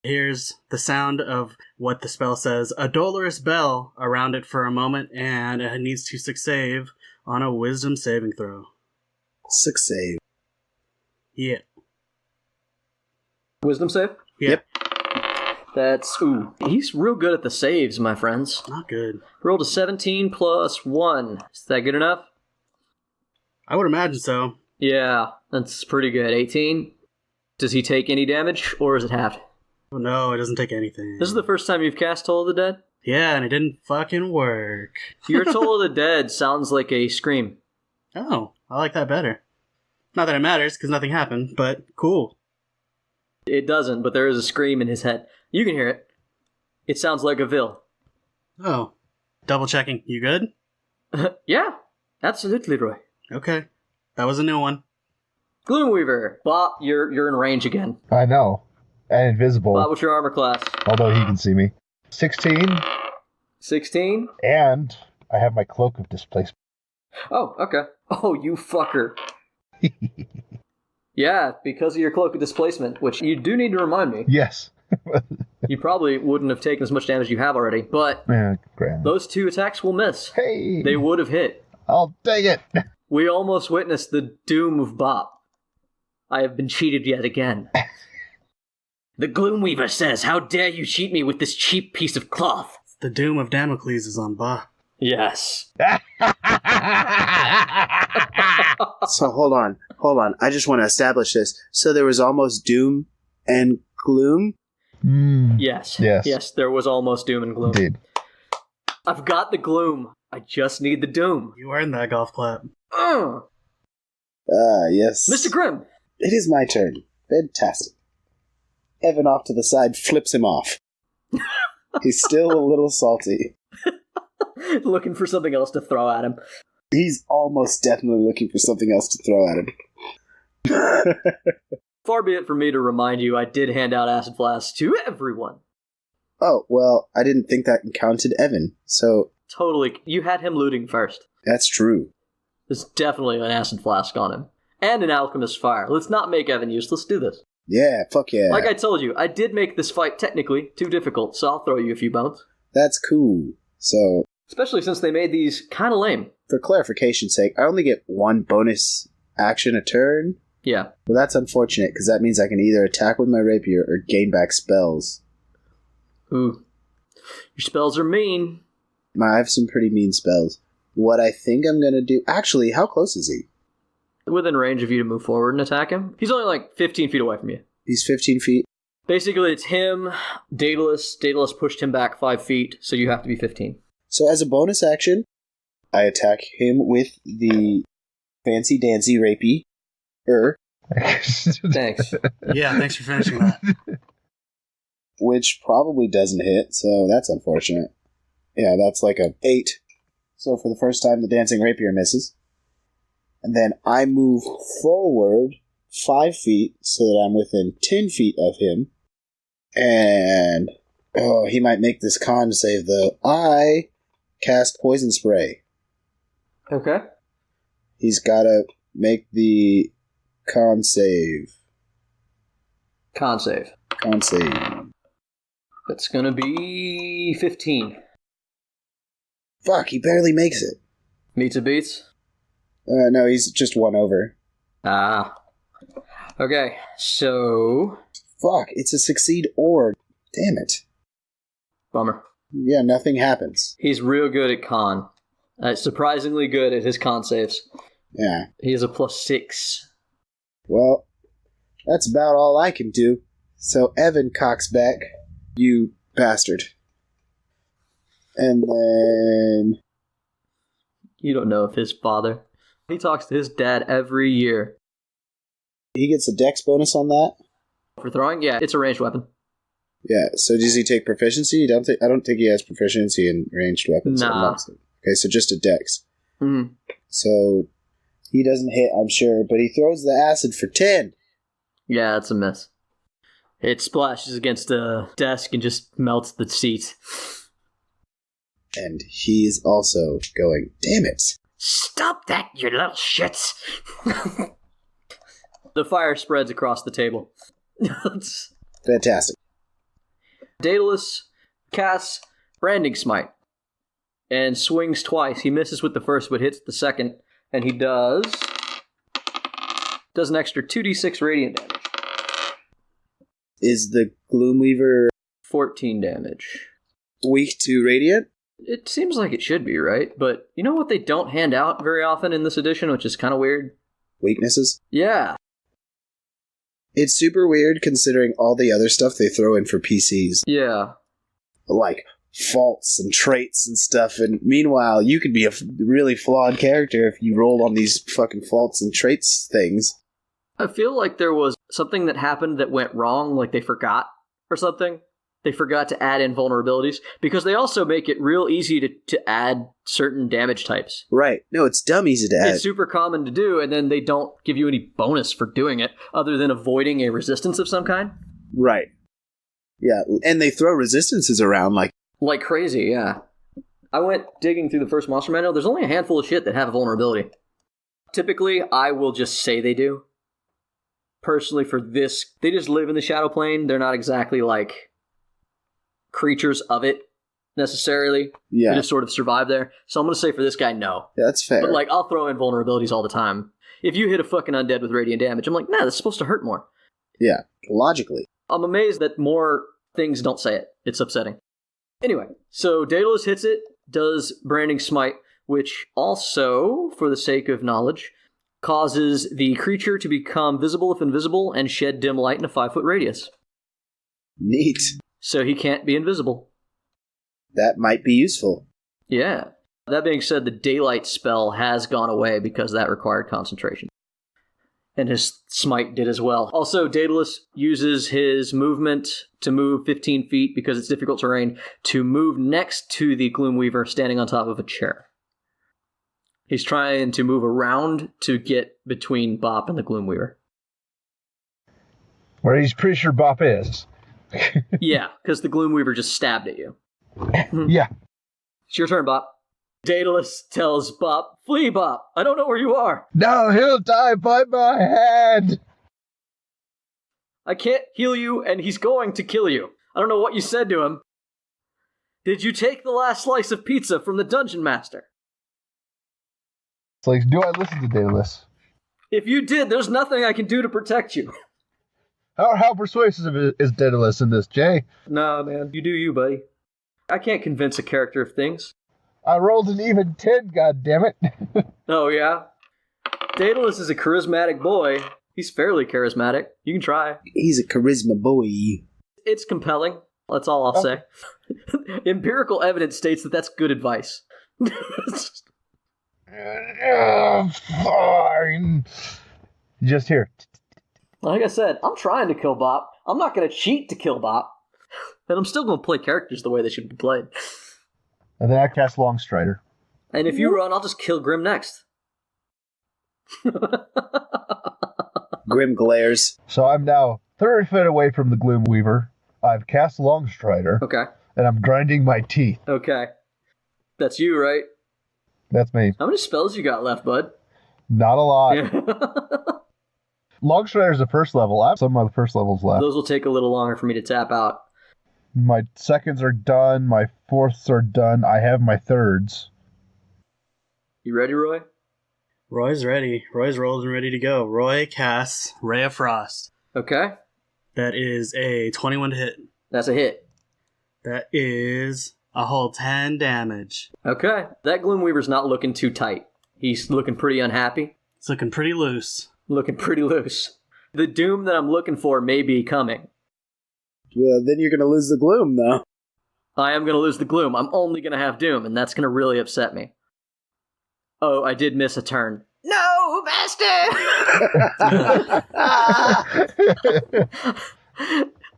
Here's the sound of what the spell says. A dolorous bell around it for a moment, and it needs to succeed on a wisdom saving throw. 6 save. Yeah. Wisdom save? Yep. That's, ooh. He's real good at the saves, my friends. Not good. Rolled a 17 plus 1. Is that good enough? I would imagine so. Yeah, that's pretty good. 18? Does he take any damage, or is it halved? Oh, no, it doesn't take anything. This is the first time you've cast Toll of the Dead? Yeah, and it didn't fucking work. Your Toll of the Dead sounds like a scream. Oh, I like that better. Not that it matters, because nothing happened, but cool. It doesn't, but there is a scream in his head. You can hear it. It sounds like a Vil. Oh. Double checking. You good? Yeah, absolutely, Roy. Okay. That was a new one. Gloomweaver. Bobp, you're in range again. I know. And invisible. Bobp, what's your armor class? Although he can see me. 16. 16? And I have my cloak of displacement. Oh, okay. Oh, you fucker. Yeah, because of your cloak of displacement, which you do need to remind me. Yes. You probably wouldn't have taken as much damage as you have already, but Yeah, grand. those 2 attacks will miss. Hey! They would have hit. I'll take it! We almost witnessed the doom of Bobp. I have been cheated yet again. The Gloomweaver says, how dare you cheat me with this cheap piece of cloth? The doom of Damocles is on Bobp. Yes. So hold on. I just want to establish this. So there was almost Doom and Gloom? Yes. Yes. Yes, there was almost doom and gloom. Indeed. I've got the gloom. I just need the doom. You earned that golf clap. Yes. Mr. Grimm. It is my turn. Fantastic. Evan off to the side flips him off. He's still a little salty. Looking for something else to throw at him. He's almost definitely looking for something else to throw at him. Far be it from me to remind you, I did hand out acid flasks to everyone. Oh, well, I didn't think that counted Evan, so... Totally. You had him looting first. That's true. There's definitely an acid flask on him. And an alchemist fire. Let's not make Evan useless. Do this. Yeah, fuck yeah. Like I told you, I did make this fight technically too difficult, so I'll throw you a few bones. That's cool. So, Especially since they made these kind of lame. for clarification's sake, I only get 1 bonus action a turn. Yeah. Well, that's unfortunate, because that means I can either attack with my rapier or gain back spells. Ooh. Your spells are mean. I have some pretty mean spells. What I think I'm going to do... Actually, how close is he? Within range of you to move forward and attack him. He's only like 15 feet away from you. He's 15 feet. Basically, it's him, Daedalus. Daedalus pushed him back 5 feet, so you have to be 15. So as a bonus action, I attack him with the fancy dancy rapey. Thanks. Yeah, thanks for finishing that. Which probably doesn't hit, so that's unfortunate. Yeah, that's like a 8. So for the first time, the dancing rapier misses. And then I move forward 5 feet so that I'm within 10 feet of him. And... oh, he might make this con save, though. I cast Poison Spray. Okay. He's got to make the con save. Con save. Con save. That's gonna be 15. Fuck, he barely makes it. Meets a beats. No, he's just one over. Ah. Okay, so... Fuck, it's a succeed or. Damn it. Bummer. Yeah, nothing happens. He's real good at con. Surprisingly good at his con saves. Yeah. He has a +6. Well, that's about all I can do. So Evan cocks back. You bastard. And then... You don't know of his father. He talks to his dad every year. He gets a dex bonus on that? For throwing? Yeah, it's a ranged weapon. Yeah, so does he take proficiency? I don't think he has proficiency in ranged weapons. Nah. Okay, so just a dex. Mm. So he doesn't hit, I'm sure, but he throws the acid for 10. Yeah, it's a miss. It splashes against the desk and just melts the seat. And he's also going, damn it. Stop that, you little shits! The fire spreads across the table. Fantastic. Daedalus casts Branding Smite and swings twice. He misses with the first but hits the second, and he does an extra 2d6 radiant damage. Is the Gloomweaver 14 damage. weak to radiant? It seems like it should be, right? But you know what they don't hand out very often in this edition, which is kind of weird? Weaknesses? Yeah. It's super weird considering all the other stuff they throw in for PCs. Yeah. Like faults and traits and stuff, and meanwhile, you could be a really flawed character if you rolled on these fucking faults and traits things. I feel like there was something that happened that went wrong, like they forgot or something. They forgot to add in vulnerabilities, because they also make it real easy to add certain damage types. Right. No, it's dumb easy to add. It's super common to do, and then they don't give you any bonus for doing it, other than avoiding a resistance of some kind. Right. Yeah, and they throw resistances around like crazy, yeah. I went digging through the first monster manual. There's only a handful of shit that have a vulnerability. Typically, I will just say they do. Personally, for this, they just live in the Shadow Plane. They're not exactly like creatures of it necessarily. Yeah. They just sort of survive there. So I'm going to say for this guy, no. Yeah, that's fair. But I'll throw in vulnerabilities all the time. If you hit a fucking undead with radiant damage, I'm like, nah, that's supposed to hurt more. Yeah, logically. I'm amazed that more things don't say it. It's upsetting. Anyway, so Daedalus hits it, does Branding Smite, which also, for the sake of knowledge, causes the creature to become visible if invisible and shed dim light in a 5-foot radius. Neat. So he can't be invisible. That might be useful. Yeah. That being said, the daylight spell has gone away because that required concentration. And his smite did as well. Also, Daedalus uses his movement to move 15 feet because it's difficult terrain to move next to the Gloomweaver standing on top of a chair. He's trying to move around to get between Bobp and the Gloomweaver. Where he's pretty sure Bobp is. Yeah, because the Gloomweaver just stabbed at you. Yeah. It's your turn, Bobp. Daedalus tells Bobp, "Flee, Bobp. I don't know where you are. No, he'll die by my hand. I can't heal you, and he's going to kill you. I don't know what you said to him. Did you take the last slice of pizza from the dungeon master? It's like, do I listen to Daedalus? If you did, there's nothing I can do to protect you." How persuasive is Daedalus in this, Jay? No, man. You do you, buddy. I can't convince a character of things. I rolled an even 10, goddammit. Oh, yeah? Daedalus is a charismatic boy. He's fairly charismatic. You can try. He's a charisma boy. It's compelling. That's all I'll say. Empirical evidence states that that's good advice. Fine. Just here. Like I said, I'm trying to kill Bobp. I'm not going to cheat to kill Bobp. And I'm still going to play characters the way they should be played. And then I cast Longstrider. And if you run, I'll just kill Grimm next. Grimm glares. So I'm now 30 feet away from the Gloomweaver. I've cast Longstrider. Okay. And I'm grinding my teeth. Okay. That's you, right? That's me. How many spells you got left, bud? Not a lot. Yeah. Longstrider's the first level. I have some of the first levels left. Those will take a little longer for me to tap out. My seconds are done. My fourths are done. I have my thirds. You ready, Roy? Roy's ready. Roy's rolled and ready to go. Roy casts Ray of Frost. Okay. That is a 21 to hit. That's a hit. That is a whole 10 damage. Okay. That Gloomweaver's not looking too tight. He's looking pretty unhappy. It's looking pretty loose. Looking pretty loose. The doom that I'm looking for may be coming. Well, then you're going to lose the gloom, though. I am going to lose the gloom. I'm only going to have doom, and that's going to really upset me. Oh, I did miss a turn. No, master!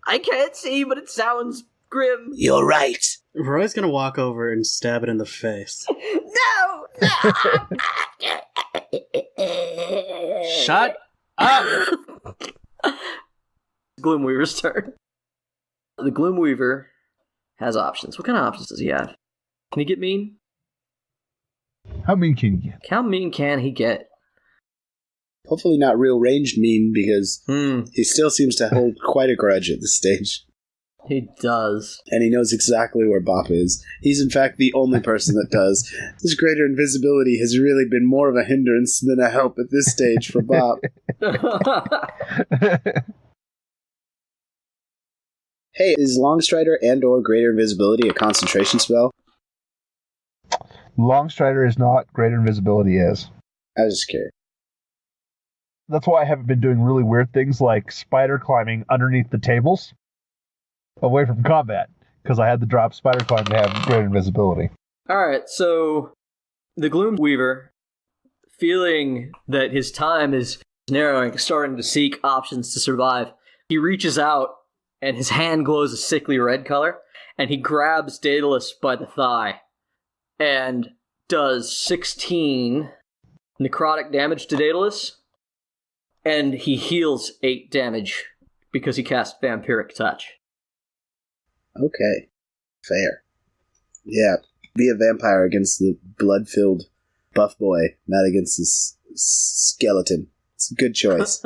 I can't see, but it sounds grim. You're right. Roy's gonna walk over and stab it in the face. No! Shut up! Gloomweaver's turn. The Gloomweaver has options. What kind of options does he have? Can he get mean? How mean can you get? How mean can he get? Hopefully not real ranged mean, because he still seems to hold quite a grudge at this stage. He does. And he knows exactly where Bobp is. He's in fact the only person that does. This greater invisibility has really been more of a hindrance than a help at this stage for Bobp. Hey, is Longstrider and or greater invisibility a concentration spell? Longstrider is not. Greater invisibility is. I was just curious. That's why I haven't been doing really weird things like spider climbing underneath the tables away from combat, because I had to drop spider climb to have greater invisibility. Alright, so the Gloomweaver, feeling that his time is narrowing, starting to seek options to survive, he reaches out and his hand glows a sickly red color, and he grabs Daedalus by the thigh and does 16 necrotic damage to Daedalus, and he heals 8 damage because he cast Vampiric Touch. Okay. Fair. Yeah, be a vampire against the blood-filled buff boy, not against this skeleton. It's a good choice.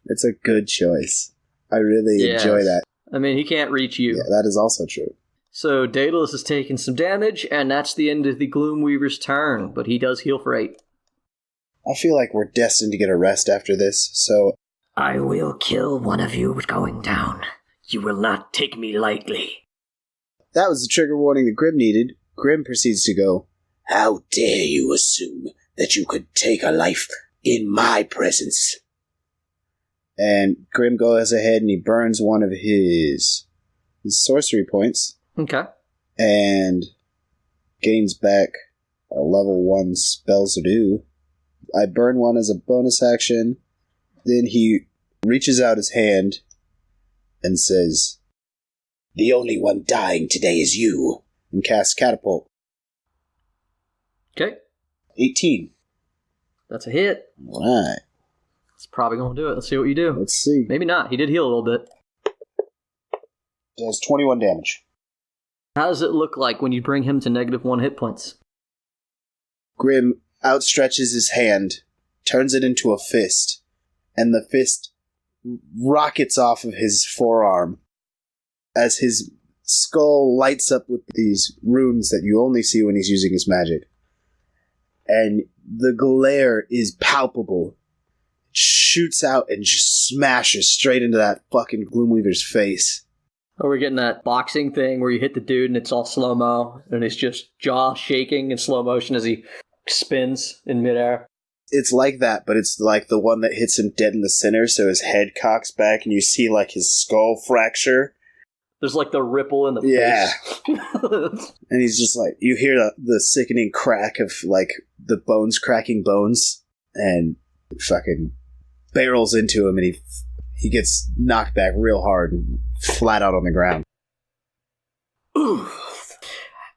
It's a good choice. I really enjoy that. I mean, he can't reach you. Yeah, that is also true. So Daedalus has taken some damage, and that's the end of the Gloomweaver's turn, but he does heal for 8. I feel like we're destined to get a rest after this, so... I will kill one of you going down. You will not take me lightly. That was the trigger warning that Grimm needed. Grimm proceeds to go, How dare you assume that you could take a life in my presence? And Grimm goes ahead and he burns one of his sorcery points. Okay. And gains back a level 1 spells to do. I burn one as a bonus action. Then he reaches out his hand and says, The only one dying today is you. And casts Catapult. Okay. 18. That's a hit. Alright. It's probably going to do it. Let's see what you do. Let's see. Maybe not. He did heal a little bit. Does 21 damage. How does it look like when you bring him to -1 hit points? Grimm outstretches his hand, turns it into a fist, and the fist rockets off of his forearm as his skull lights up with these runes that you only see when he's using his magic. And the glare is palpable. It shoots out and just smashes straight into that fucking Gloomweaver's face. Are we getting that boxing thing where you hit the dude and it's all slow-mo, and it's just jaw shaking in slow motion as he spins in midair? It's like that, but it's like the one that hits him dead in the center, so his head cocks back and you see like his skull fracture. There's like the ripple in the face. And he's just like, you hear the sickening crack of like the bones cracking bones, and fucking barrels into him, and he gets knocked back real hard and flat out on the ground.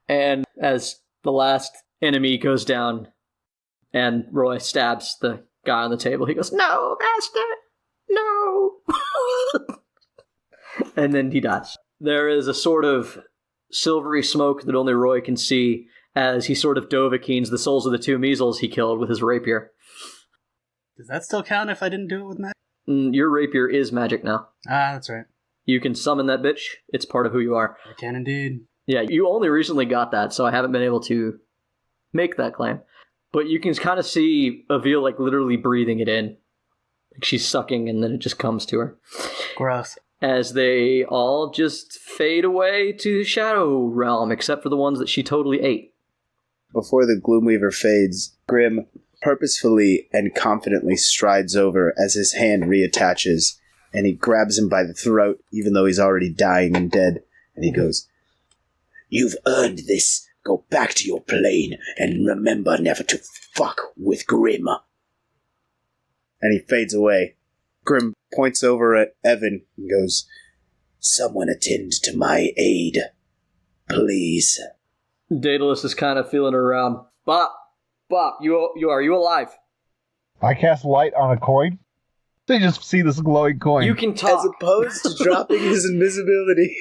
And as the last enemy goes down and Roy stabs the guy on the table, he goes, "No, master! No!" And then he dies. There is a sort of silvery smoke that only Roy can see as he sort of Dovahkiins the souls of the 2 measles he killed with his rapier. Does that still count if I didn't do it with magic? Your rapier is magic now. Ah, that's right. You can summon that bitch. It's part of who you are. I can indeed. Yeah, you only recently got that, so I haven't been able to make that claim. But you can kind of see Avil like literally breathing it in. Like she's sucking and then it just comes to her. Gross. As they all just fade away to the Shadow Realm, except for the ones that she totally ate. Before the Gloomweaver fades, Grimm purposefully and confidently strides over as his hand reattaches, and he grabs him by the throat, even though he's already dying and dead, and he goes, "You've earned this. Go back to your plane, and remember never to fuck with Grimm." And he fades away. Grimm points over at Evan and goes, "Someone attend to my aid, please." Daedalus is kind of feeling around. Bobp, are you alive? I cast light on a coin. They just see this glowing coin. You can talk. As opposed to dropping his invisibility.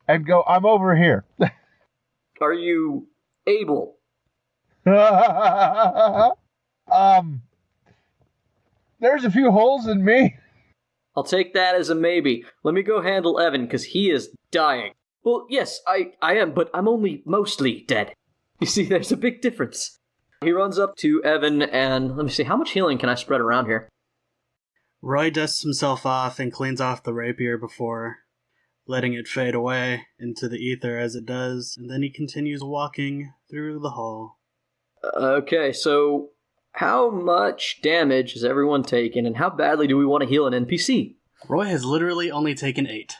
And go, I'm over here. Are you able? There's a few holes in me. I'll take that as a maybe. Let me go handle Evan, because he is dying. Well, yes, I am, but I'm only mostly dead. You see, there's a big difference. He runs up to Evan, and let me see, how much healing can I spread around here? Roy dusts himself off and cleans off the rapier before letting it fade away into the ether as it does, and then he continues walking through the hall. Okay, so how much damage has everyone taken, and how badly do we want to heal an NPC? Roy has literally only taken 8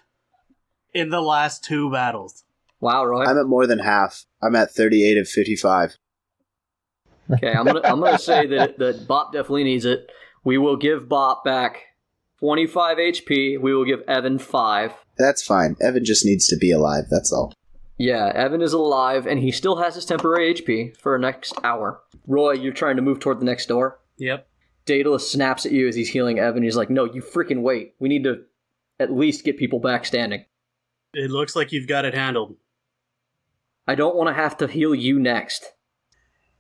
in the last 2 battles. Wow, Roy. I'm at more than half. I'm at 38 of 55. Okay, I'm gonna say that Bobp definitely needs it. We will give Bobp back 25 HP. We will give Evan 5. That's fine. Evan just needs to be alive, that's all. Yeah, Evan is alive, and he still has his temporary HP for the next hour. Roy, you're trying to move toward the next door? Yep. Daedalus snaps at you as he's healing Evan. He's like, no, you freaking wait. We need to at least get people back standing. It looks like you've got it handled. I don't want to have to heal you next.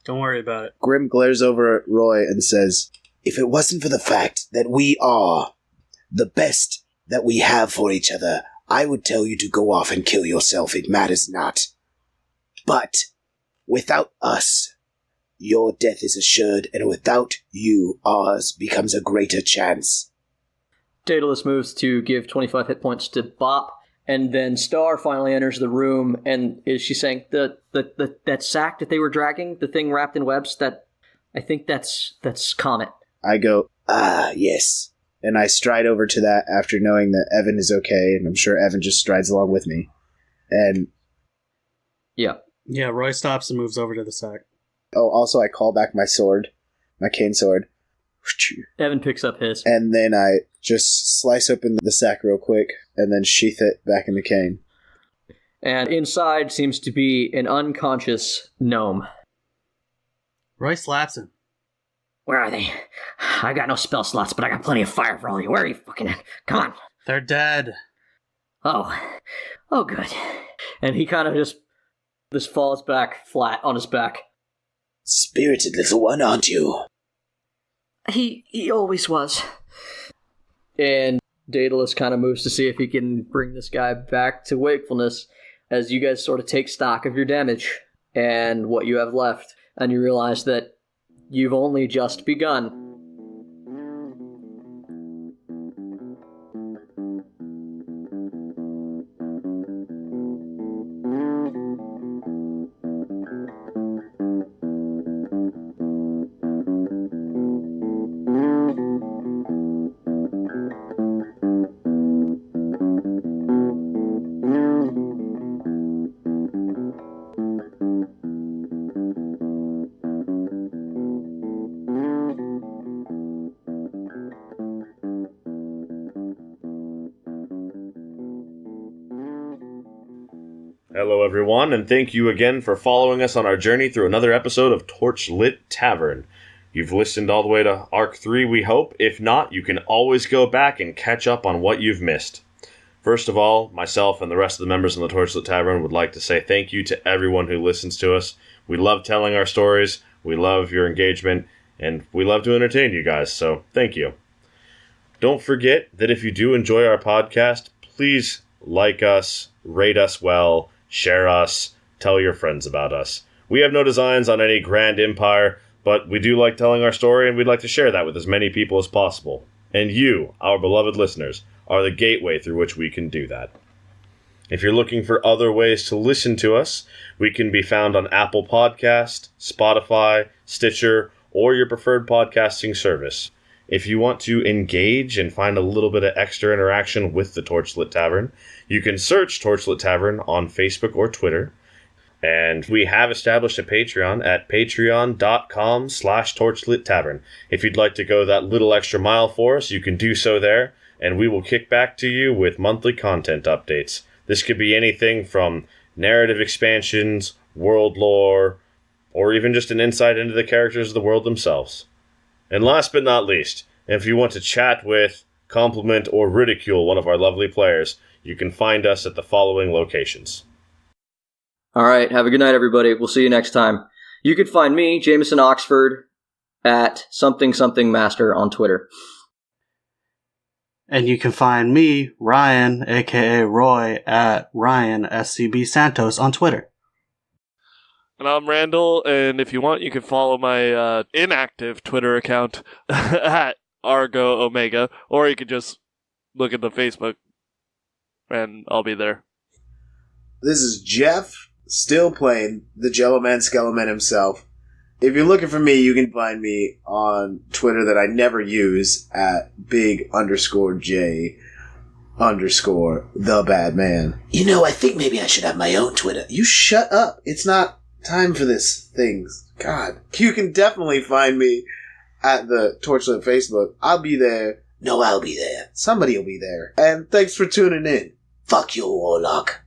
Don't worry about it. Grimm glares over at Roy and says, "If it wasn't for the fact that we are the best that we have for each other, I would tell you to go off and kill yourself. It matters not. But without us, your death is assured, and without you, ours becomes a greater chance." Daedalus moves to give 25 hit points to Bobp, and then Star finally enters the room, and is she saying, that sack that they were dragging, the thing wrapped in webs, I think that's Comet. I go, "Ah, yes." And I stride over to that after knowing that Evan is okay, and I'm sure Evan just strides along with me. And yeah. Yeah, Roy stops and moves over to the sack. oh, also I call back my sword, my cane sword. Evan picks up his. And then I just slice open the sack real quick, and then sheath it back in the cane. And inside seems to be an unconscious gnome. Roy slaps him. Where are they? I got no spell slots, but I got plenty of fire for all you. Where are you fucking... Come on. They're dead. Oh, good. And he kind of just falls back flat on his back. Spirited little one, aren't you? He always was. And Daedalus kind of moves to see if he can bring this guy back to wakefulness as you guys sort of take stock of your damage and what you have left. And you realize that you've only just begun. Hello everyone, and thank you again for following us on our journey through another episode of Torchlit Tavern. You've listened all the way to Arc 3, we hope. If not, you can always go back and catch up on what you've missed. First of all, myself and the rest of the members in the Torchlit Tavern would like to say thank you to everyone who listens to us. We love telling our stories, we love your engagement, and we love to entertain you guys, so thank you. Don't forget that if you do enjoy our podcast, please like us, rate us well, share us, tell your friends about us. We have no designs on any grand empire, but we do like telling our story, and we'd like to share that with as many people as possible. And you, our beloved listeners, are the gateway through which we can do that. If you're looking for other ways to listen to us, we can be found on Apple Podcast, Spotify, Stitcher, or your preferred podcasting service. If you want to engage and find a little bit of extra interaction with the Torchlit Tavern, you can search Torchlit Tavern on Facebook or Twitter. And we have established a Patreon at patreon.com/Torchlit Tavern. If you'd like to go that little extra mile for us, you can do so there, and we will kick back to you with monthly content updates. This could be anything from narrative expansions, world lore, or even just an insight into the characters of the world themselves. And last but not least, if you want to chat with, compliment, or ridicule one of our lovely players, you can find us at the following locations. All right, have a good night, everybody. We'll see you next time. You can find me, Jameson Oxford, at something master on Twitter. And you can find me, Ryan, aka Roy, at Ryan SCB Santos on Twitter. And I'm Randall, and if you want, you can follow my inactive Twitter account at Argo Omega, or you could just look at the Facebook, and I'll be there. This is Jeff, still playing the Jello Man Skeleman himself. If you're looking for me, you can find me on Twitter that I never use at big_J_the_bad_man. You know, I think maybe I should have my own Twitter. You shut up. It's not time for this things. God. You can definitely find me at the Torchlit Facebook. I'll be there. No, I'll be there. Somebody will be there. And thanks for tuning in. Fuck you, Warlock.